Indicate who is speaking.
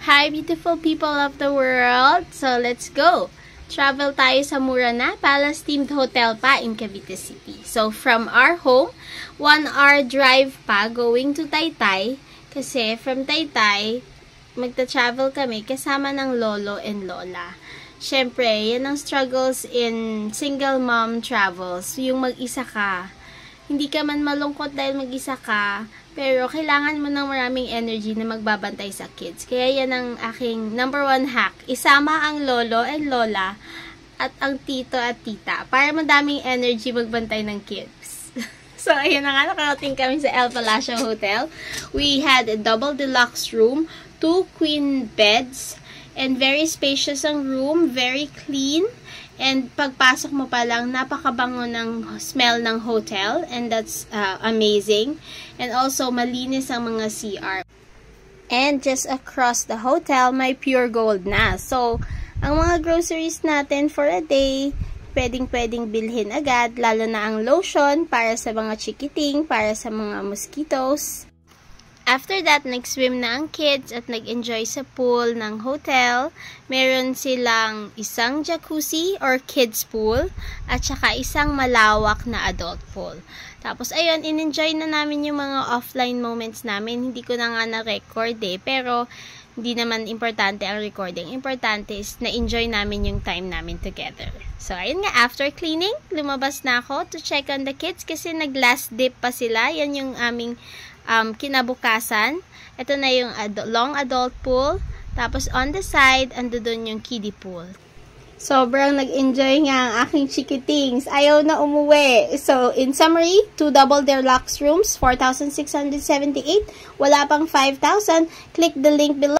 Speaker 1: Hi, beautiful people of the world! So, let's go! Travel tayo sa mura na Palace-themed hotel pa in Cavite City. So, from our home, 1-hour drive pa going to Taytay. Kasi from Taytay, magta-travel kami kasama ng lolo and lola. Siyempre, yan ang struggles in single mom travels. Yung mag-isa ka. Hindi ka man malungkot dahil mag-isa ka, pero kailangan mo ng maraming energy na magbabantay sa kids. Kaya yan ang aking number 1 hack. Isama ang lolo and lola at ang tito at tita para madaming energy magbantay ng kids. So, ayun na nga, nakarating kami sa El Palacio Hotel. We had a double deluxe room, 2 queen beds, and very spacious ang room, very clean. And pagpasok mo pa lang, napakabango ng smell ng hotel. And that's amazing. And also, malinis ang mga CR. And just across the hotel, may Pure Gold na. So, ang mga groceries natin for a day, pwedeng bilhin agad. Lalo na ang lotion para sa mga chikiting, para sa mga mosquitoes. After that, nag-swim na ang kids at nag-enjoy sa pool ng hotel. Meron silang isang jacuzzi or kids pool at saka isang malawak na adult pool. Tapos, ayun, in-enjoy na namin yung mga offline moments namin. Hindi ko na nga na-record pero hindi naman importante ang recording. Importante is na-enjoy namin yung time namin together. So, ayun nga, after cleaning, lumabas na ako to check on the kids kasi nag-last dip pa sila. Yan yung aming kinabukasan. Ito na yung long adult pool. Tapos on the side, ando dun yung kiddie pool. Sobrang nag-enjoy nga ang aking chikitings. Ayaw na umuwi. So, in summary, 2 double deluxe rooms, 4,678. Wala pang 5,000. Click the link below.